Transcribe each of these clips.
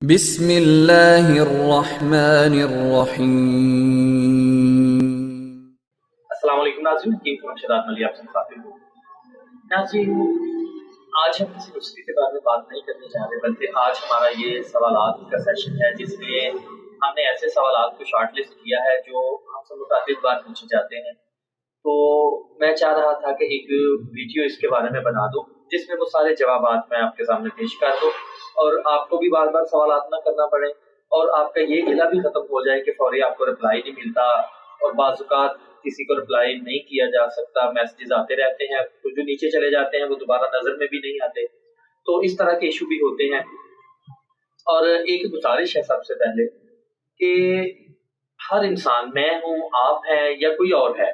بسم اللہ الرحمن الرحیم۔ السلام علیکم ناظرین، شداد ملی آپ سے مخاطب ہوں۔ ناظرین، آج ہم کسی نسخے کے بارے میں بات نہیں کرنے جا رہے، بلکہ آج ہمارا یہ سوالات کا سیشن ہے، جس میں ہم نے ایسے سوالات کو شارٹ لسٹ کیا ہے جو ہم سے متعدد بار پوچھے جاتے ہیں۔ تو میں چاہ رہا تھا کہ ایک ویڈیو اس کے بارے میں بنا دوں جس میں وہ سارے جوابات میں آپ کے سامنے پیش کر دوں، اور آپ کو بھی بار بار سوالات نہ کرنا پڑے، اور آپ کا یہ گلہ بھی ختم ہو جائے کہ فوری آپ کو رپلائی نہیں ملتا، اور بعض اوقات کسی کو رپلائی نہیں کیا جا سکتا، میسیجز آتے رہتے ہیں تو جو نیچے چلے جاتے ہیں وہ دوبارہ نظر میں بھی نہیں آتے، تو اس طرح کے ایشو بھی ہوتے ہیں۔ اور ایک گزارش ہے سب سے پہلے کہ ہر انسان، میں ہوں، آپ ہیں یا کوئی اور ہے،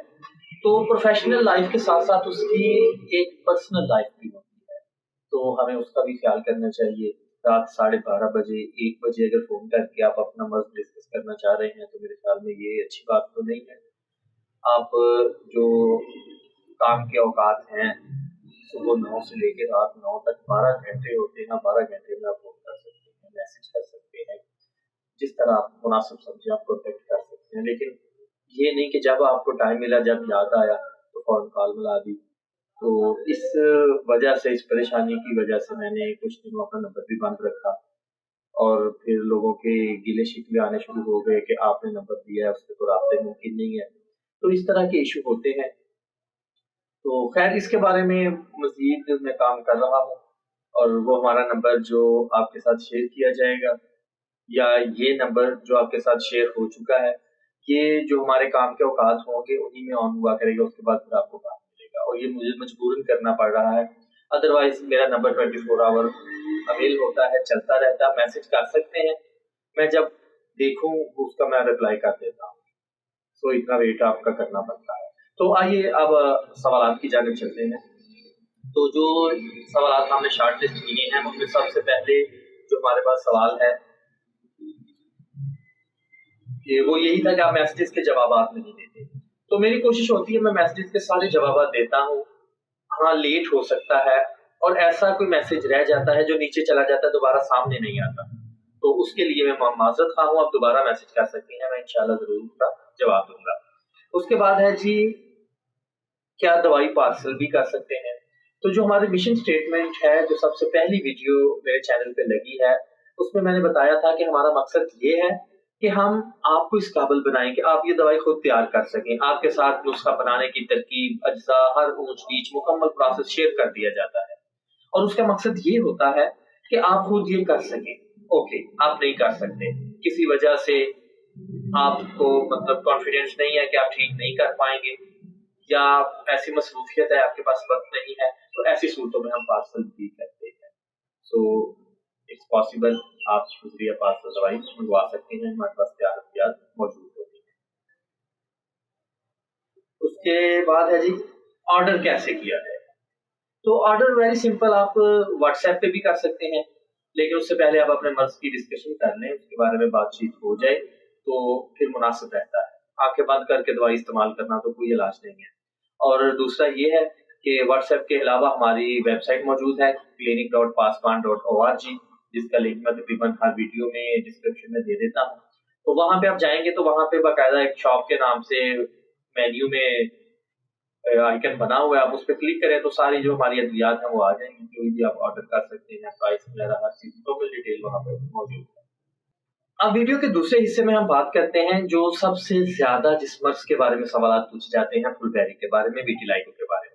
تو پروفیشنل لائف کے ساتھ ساتھ اس کی ایک پرسنل لائف بھی ہوتی ہے، تو ہمیں اس کا بھی خیال کرنا چاہیے۔ رات 12:30 بجے 1 بجے اگر فون کر کے آپ اپنا مرض ڈسکس کرنا چاہ رہے ہیں تو میرے خیال میں یہ اچھی بات تو نہیں ہے۔ آپ جو کام کے اوقات ہیں، صبح 9 سے لے کے رات 9 تک 12 گھنٹے ہوتے ہیں، 12 گھنٹے میں آپ فون کر سکتے ہیں، میسج کر سکتے ہیں، جس طرح آپ مناسب سمجھیں آپ کانٹیکٹ کر سکتے ہیں، لیکن یہ نہیں کہ جب آپ کو ٹائم ملا، جب یاد آیا تو فوراً کال ملا دی۔ تو اس وجہ سے، اس پریشانی کی وجہ سے میں نے کچھ دنوں اپنا نمبر بھی بند رکھا، اور پھر لوگوں کے گلے شکوے آنے شروع ہو گئے کہ آپ نے نمبر دیا ہے، اس پہ تو رابطے ممکن نہیں ہے، تو اس طرح کے ایشو ہوتے ہیں۔ تو خیر، اس کے بارے میں مزید میں کام کر رہا ہوں، اور وہ ہمارا نمبر جو آپ کے ساتھ شیئر کیا جائے گا، یا یہ نمبر جو آپ کے ساتھ شیئر ہو چکا ہے، یہ جو ہمارے کام کے اوقات ہوں گے انہی میں آن ہوا کرے گا، اس کے بعد پھر آپ کو کام ملے گا، اور یہ مجھے مجبوراً کرنا پڑ رہا ہے، ادروائز میرا نمبر 24 آور اویل ہوتا ہے، چلتا رہتا ہے، میسج کر سکتے ہیں، میں جب دیکھوں اس کا میں رپلائی کر دیتا ہوں، تو اتنا ویٹ آپ کا کرنا پڑتا ہے۔ تو آئیے اب سوالات کی جانب چلتے ہیں۔ تو جو سوالات ہم نے شارٹ لسٹ کیے ہیں ان میں سب سے پہلے جو ہمارے پاس سوال ہے کہ وہ یہی تھا کہ آپ میسیجز کے جوابات نہیں دیتے، تو میری کوشش ہوتی ہے میں میسیجز کے سارے جوابات دیتا ہوں۔ ہاں، لیٹ ہو سکتا ہے، اور ایسا کوئی میسیج رہ جاتا ہے جو نیچے چلا جاتا ہے، دوبارہ سامنے نہیں آتا، تو اس کے لیے میں معذرت خواہ ہوں، آپ دوبارہ میسیج کر سکتی ہیں، میں انشاءاللہ ضرور اس کا جواب دوں گا۔ اس کے بعد ہے جی، کیا دوائی پارسل بھی کر سکتے ہیں؟ تو جو ہمارے مشن سٹیٹمنٹ ہے، جو سب سے پہلی ویڈیو میرے چینل پہ لگی ہے، اس میں میں نے بتایا تھا کہ ہمارا مقصد یہ ہے کہ ہم آپ کو اس قابل بنائیں کہ آپ یہ دوائی خود تیار کر سکیں، آپ کے ساتھ نسخہ بنانے کی ترکیب، اجزاء، ہر اونچ نیچ مکمل پروسیس شیئر کر دیا جاتا ہے، اور اس کا مقصد یہ ہوتا ہے کہ آپ خود یہ کر سکیں۔ اوکے، آپ نہیں کر سکتے، کسی وجہ سے آپ کو کانفیڈینس نہیں ہے کہ آپ ٹھیک نہیں کر پائیں گے، یا ایسی مصروفیت ہے، آپ کے پاس وقت نہیں ہے، تو ایسی صورتوں میں ہم پارسل بھی کرتے ہیں۔ سو اٹس پاسبل، آپ ذریعہ پارسل دوائی منگوا سکتے ہیں، ہمارے پاس تیار احتیاط موجود ہوتی ہے۔ اس کے بعد ہے جی، آرڈر کیسے کیا جائے؟ تو آرڈر ویری سمپل، آپ واٹس ایپ پہ بھی کر سکتے ہیں، لیکن اس سے پہلے آپ اپنے مرض کی ڈسکشن کر لیں، اس کے بارے میں بات چیت ہو جائے تو پھر مناسب رہتا ہے۔ آنکھیں بند کر کے دوائی استعمال کرنا تو کوئی علاج نہیں ہے۔ اور دوسرا یہ ہے کہ واٹس ایپ کے علاوہ ہماری ویب سائٹ موجود ہے clinic.paspan.org، جس کا لنک میں تقریباً ہر ویڈیو میں ڈسکرپشن میں دے دیتا ہوں، تو وہاں پہ آپ جائیں گے تو وہاں پہ باقاعدہ ایک شاپ کے نام سے مینیو میں آئیکن بنا ہوا ہے، آپ اس پہ کلک کریں تو ساری جو ہماری ادویات ہیں وہ آ جائیں گی، کوئی بھی آپ آرڈر کر سکتے ہیں، پرائس وغیرہ ہر چیز مکمل ڈیٹیل وہاں پہ موجود ہے۔ اب ویڈیو کے دوسرے حصے میں ہم بات کرتے ہیں جو سب سے زیادہ جس مرض کے بارے میں سوالات پوچھے جاتے ہیں، فل بیری کے بارے میں، ویٹیلائگو کے بارے میں۔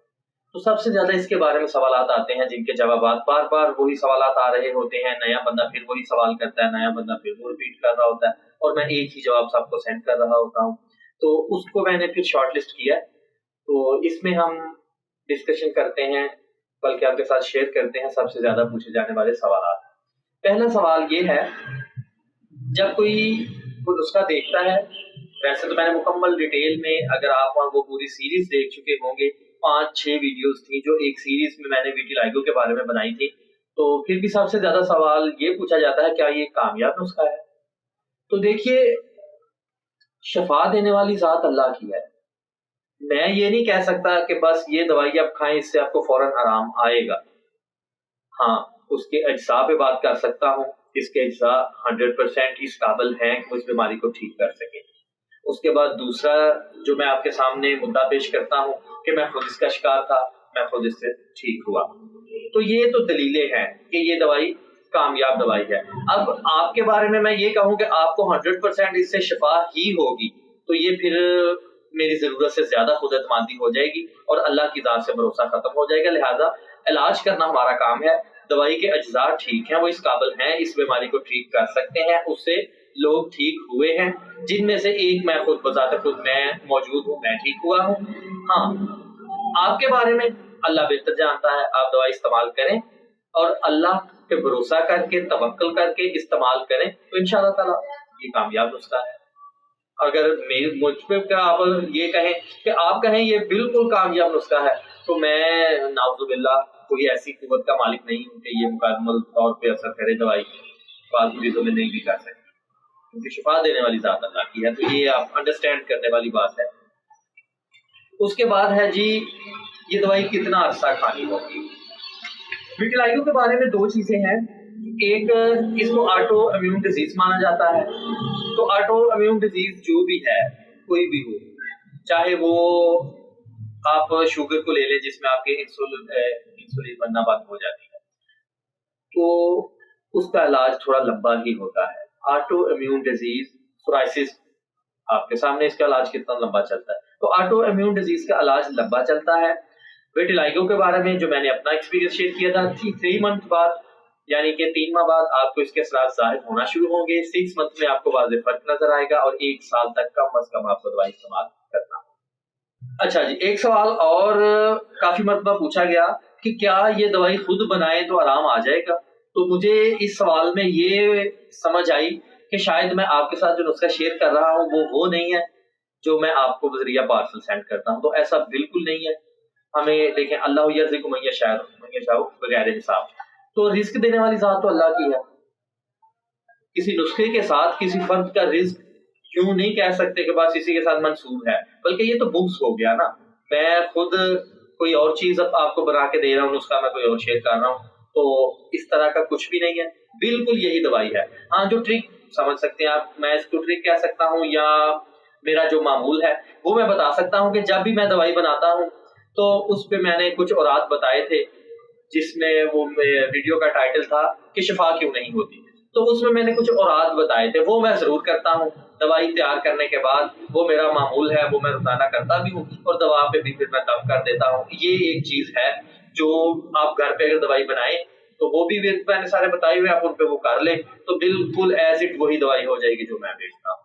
تو سب سے زیادہ اس کے بارے میں سوالات آتے ہیں جن کے جوابات بار بار وہی سوالات آ رہے ہوتے ہیں، نیا بندہ پھر وہی سوال کرتا ہے، نیا بندہ پھر وہ ریپیٹ کر رہا ہوتا ہے، اور میں ایک ہی جواب سب کو سینڈ کر رہا ہوتا ہوں، تو اس کو میں نے پھر شارٹ لسٹ کیا ہے۔ تو اس میں ہم ڈسکشن کرتے ہیں، بلکہ آپ کے ساتھ شیئر کرتے ہیں سب سے زیادہ پوچھے جانے والے سوالات۔ پہلا سوال یہ ہے، جب کوئی نسخہ دیکھتا ہے، ویسے تو میں نے مکمل ڈیٹیل میں، اگر آپ وہ پوری سیریز دیکھ چکے ہوں گے، 5-6 ویڈیوز تھی جو ایک سیریز میں نے ویٹیلائگو کے بارے میں بنائی تھی، تو پھر بھی سب سے زیادہ سوال یہ پوچھا جاتا ہے، کیا یہ کامیاب نسخہ ہے؟ تو دیکھیے، شفا دینے والی ذات اللہ کی ہے، میں یہ نہیں کہہ سکتا کہ بس یہ دوائی آپ کھائیں اس سے آپ کو فوراً آرام آئے گا۔ ہاں، اس کے اجزاء پہ بات کر سکتا ہوں، اس کے اجزاء 100% اس قابل ہیں کہ وہ اس بیماری کو ٹھیک کر سکیں۔ اس کے بعد دوسرا جو میں آپ کے سامنے مدعا پیش کرتا ہوں کہ میں خود اس کا شکار تھا، میں خود اس سے ٹھیک ہوا۔ تو یہ تو دلیلیں ہیں کہ یہ دوائی کامیاب دوائی ہے۔ اب آپ کے بارے میں یہ کہوں کہ آپ کو 100% اس سے شفا ہی ہوگی، تو یہ پھر میری ضرورت سے زیادہ خود اعتمادی ہو جائے گی اور اللہ کی ذات سے بھروسہ ختم ہو جائے گا۔ لہٰذا علاج کرنا ہمارا کام ہے۔ دوائی کے اجزاء ٹھیک ہیں، وہ اس قابل ہیں، اس بیماری کو ٹھیک کر سکتے ہیں، اس سے لوگ ٹھیک ہوئے ہیں، جن میں سے ایک میں خود بذات خود میں موجود ہوں، میں ٹھیک ہوا ہوں۔ ہاں، آپ کے بارے میں اللہ بہتر جانتا ہے۔ آپ دوائی استعمال کریں اور اللہ پہ بھروسہ کر کے توکل کر کے استعمال کریں تو انشاءاللہ تعالیٰ یہ کامیاب نسخہ ہے۔ اگر مجھ پہ آپ یہ کہیں کہ آپ کہیں یہ بالکل کامیاب نسخہ ہے تو میں نعوذ باللہ کوئی ایسی قوت کا مالک نہیں ہوں کہ یہ مکمل طور پہ اثر کرے دوائی، بعض مریضوں میں نہیں بھی کر سکتی، کیونکہ شفا دینے والی ذات اللہ کی ہے۔ تو یہ آپ انڈرسٹینڈ کرنے والی بات ہے۔ اس کے بعد ہے جی یہ دوائی کتنا عرصہ کھانی ہوگی۔ وٹیلائگو کے بارے میں دو چیزیں ہیں۔ ایک، اس کو آٹو امیون ڈیزیز مانا جاتا ہے۔ تو آٹو امیون ڈیزیز جو بھی ہے، کوئی بھی ہو، چاہے وہ آپ شوگر کو لے لیں جس میں آپ کے انسولین بننا بند ہو جاتی ہے، تو اس کا علاج تھوڑا لمبا ہی ہوتا ہے۔ آٹو امیون ڈیزیز سورائسس، آپ کے سامنے اس کا علاج کتنا لمبا چلتا ہے۔ تو آٹو امیون ڈیزیز کا علاج لمبا چلتا ہے۔ وٹیلائگو کے بارے میں جو میں نے اپنا ایکسپیرینس شیئر کیا تھا، 3 منتھ بعد یعنی کہ 3 ماہ بعد آپ کو اس کے اثرات ظاہر ہونا شروع ہوں گے۔ 6 منتھ میں آپ کو واضح فرق نظر آئے گا اور 1 سال تک کم از کم آپ کو دوائی استعمال کرنا ہوگا۔ اچھا جی، ایک سوال اور کافی مرتبہ پوچھا گیا کہ کیا یہ دوائی خود بنائیں تو آرام آ جائے گا؟ تو مجھے اس سوال میں یہ سمجھ آئی کہ شاید میں آپ کے ساتھ جو نسخہ شیئر کر رہا ہوں وہ نہیں ہے جو میں آپ کو بذریعہ پارسل سینڈ کرتا ہوں۔ تو ایسا بالکل نہیں ہے۔ ہمیں دیکھیں، اللہ یرزق من یشاء بغیر حساب، تو رزق دینے والی ذات تو اللہ کی ہے۔ کسی نسخے کے ساتھ کسی فرد کا رزق کیوں نہیں کہہ سکتے کہ بس اسی کے ساتھ منسوب ہے، بلکہ یہ تو بغض ہو گیا نا۔ میں خود کوئی اور چیز اب آپ کو بنا کے دے رہا ہوں، نسخہ میں کوئی اور شیئر کر رہا ہوں، تو اس طرح کا کچھ بھی نہیں ہے، بالکل یہی دوائی ہے۔ ہاں، جو ٹرک سمجھ سکتے ہیں آپ، میں اس کو ٹرک کہہ سکتا ہوں یا میرا جو معمول ہے وہ میں بتا سکتا ہوں کہ جب بھی میں دوائی بناتا ہوں تو اس پہ میں نے کچھ اورات بتائے تھے، جس میں وہ ویڈیو کا ٹائٹل تھا کہ شفا کیوں نہیں ہوتی، تو اس میں نے کچھ اورات بتائے تھے، وہ میں ضرور کرتا ہوں دوائی تیار کرنے کے بعد۔ وہ میرا معمول ہے، وہ میں روزانہ کرتا بھی ہوں، اور دوا پہ بھی پھر میں کم کر دیتا ہوں۔ یہ ایک چیز ہے جو آپ گھر پہ اگر دوائی بنائیں تو وہ بھی میں نے سارے بتائے ہوئے، آپ ان پہ وہ کر لیں تو بالکل ایز اٹ وہی دوائی ہو جائے گی جو میں بیچتا ہوں۔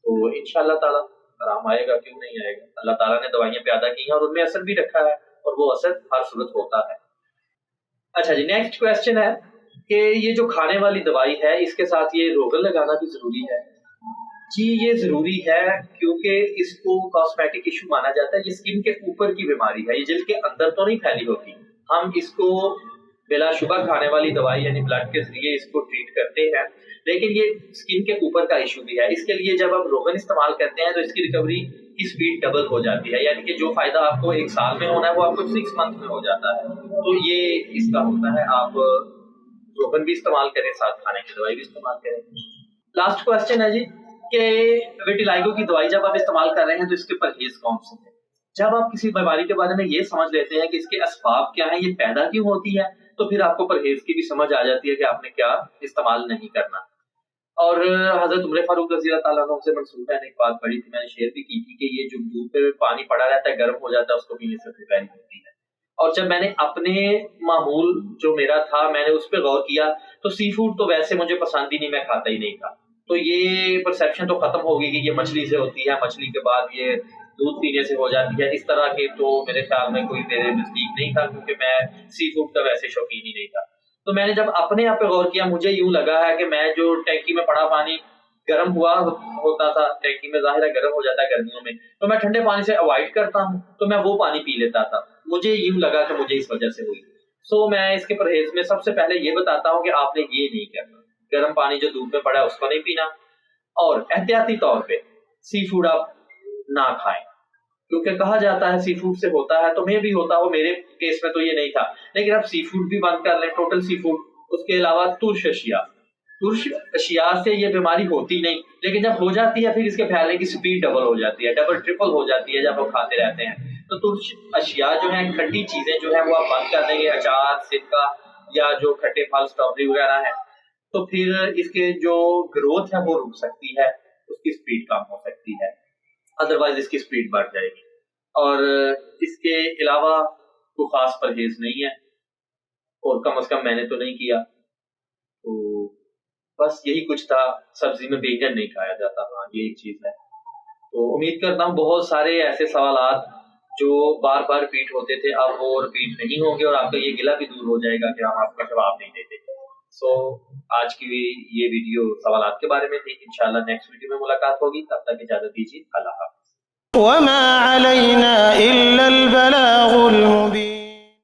تو انشاءاللہ تعالیٰ آرام آئے گا، کیوں نہیں آئے گا۔ اللہ تعالیٰ نے دوائیاں پیدا کی ہیں اور ان میں اثر بھی رکھا ہے، اور وہ اثر ہر صورت ہوتا ہے۔ اچھا جی، نیکسٹ کویسچن ہے کہ یہ جو کھانے والی دوائی ہے اس کے ساتھ یہ روغن لگانا بھی ضروری ہے؟ جی، یہ ضروری ہے کیونکہ اس کو کاسمیٹک ایشو مانا جاتا ہے۔ یہ اسکن کے اوپر کی بیماری ہے، یہ جلد کے اندر تو نہیں پھیلی ہوتی۔ ہم اس کو بلا شبہ کھانے والی دوائی یعنی بلڈ کے ذریعے اس کو ٹریٹ کرتے ہیں، لیکن یہ اسکن کے اوپر کا ایشو بھی ہے۔ اس کے لیے جب ہم روغن استعمال کرتے ہیں تو اس کی ریکوری کی سپیڈ ڈبل ہو جاتی ہے، یعنی کہ جو فائدہ آپ کو 1 سال میں ہونا ہے وہ آپ کو 6 منتھ میں ہو جاتا ہے۔ تو یہ اس کا ہوتا ہے، آپ روغن بھی استعمال کریں، ساتھ کھانے کی دوائی بھی استعمال کریں۔ لاسٹ کویسچن ہے جی کہ وٹیلائگو کی دوائی جب آپ استعمال کر رہے ہیں تو اس کے پرہیز کون سے ہیں؟ جب آپ کسی بیماری کے بارے میں یہ سمجھ لیتے ہیں کہ اس کے اسباب کیا ہیں، یہ پیدا کیوں ہوتی ہے، تو پھر آپ کو پرہیز کی بھی سمجھ آ جاتی ہے کہ آپ نے کیا استعمال نہیں کرنا۔ اور حضرت عمر فاروق رضی اللہ تعالیٰ عنہ سے منسوب ہے، ایک بات پڑھی تھی، میں نے شیئر بھی کی تھی کہ یہ جو دودھ پہ پانی پڑا رہتا ہے، گرم ہو جاتا ہے، اس کو پینے سے پریشانی ہوتی ہے۔ اور جب میں نے اپنے معمول جو میرا تھا میں نے اس پہ غور کیا تو سی فوڈ تو ویسے مجھے پسند ہی نہیں، میں کھاتا ہی نہیں تھا۔ تو یہ پرسیپشن تو ختم ہو گئی کہ یہ مچھلی سے ہوتی ہے، مچھلی کے بعد یہ دودھ پینے سے ہو جاتی ہے، اس طرح کے تو میرے خیال میں کوئی میرے نزدیک نہیں تھا، کیونکہ میں سی فوڈ کا ویسے شوقین ہی نہیں تھا۔ تو میں نے جب اپنے آپ پہ غور کیا، مجھے یوں لگا ہے کہ میں جو ٹینکی میں پڑا پانی گرم ہوا ہوتا تھا، ٹینکی میں ظاہر ہے گرم ہو جاتا ہے گرمیوں میں، تو میں ٹھنڈے پانی سے اوائڈ کرتا ہوں، تو میں وہ پانی پی لیتا تھا۔ مجھے یوں لگا کہ مجھے اس وجہ سے ہوئی۔ سو میں اس کے پرہیز میں سب سے پہلے یہ بتاتا ہوں کہ آپ نے یہ نہیں کرنا، گرم پانی جو دودھ میں پڑا ہے اس کو نہیں پینا، اور احتیاطی طور پہ سی فوڈ آپ نہ کھائیں، کیونکہ کہا جاتا ہے سی فوڈ سے ہوتا ہے، تو میں بھی ہوتا ہو، میرے کیس میں تو یہ نہیں تھا، لیکن آپ سی فوڈ بھی بند کر لیں، ٹوٹل سی فوڈ اس کے علاوہ ترش اشیاء سے یہ بیماری ہوتی نہیں، لیکن جب ہو جاتی ہے پھر اس کے پھیلنے کی سپیڈ ڈبل ہو جاتی ہے، ڈبل ٹرپل ہو جاتی ہے جب ہم کھاتے رہتے ہیں۔ تو ترش اشیاء جو ہیں، کھٹی چیزیں جو ہیں وہ آپ بند کر دیں گے، اچار، سرکہ یا جو کھٹے پھل اسٹرابری وغیرہ ہیں، تو پھر اس کے جو گروتھ ہے وہ رک سکتی ہے، اس کی سپیڈ کم ہو سکتی ہے، ادروائز اس کی سپیڈ بڑھ جائے گی۔ اور اس کے علاوہ کوئی خاص پرہیز نہیں ہے، اور کم از کم میں نے تو نہیں کیا۔ تو بس یہی کچھ تھا۔ سبزی میں بیگن نہیں کھایا جاتا، ہاں یہ ایک چیز ہے۔ تو امید کرتا ہوں بہت سارے ایسے سوالات جو بار بار ریپیٹ ہوتے تھے اب وہ ریپیٹ نہیں ہوں گے، اور آپ کا یہ گلہ بھی دور ہو جائے گا کہ ہم آپ کا جواب نہیں دیتے۔ سو آج کی یہ ویڈیو سوالات کے بارے میں تھی، انشاءاللہ نیکسٹ ویڈیو میں ملاقات ہوگی، تب تک اجازت دیجیے، اللہ حافظ۔ وما علينا إلا البلاغ المبين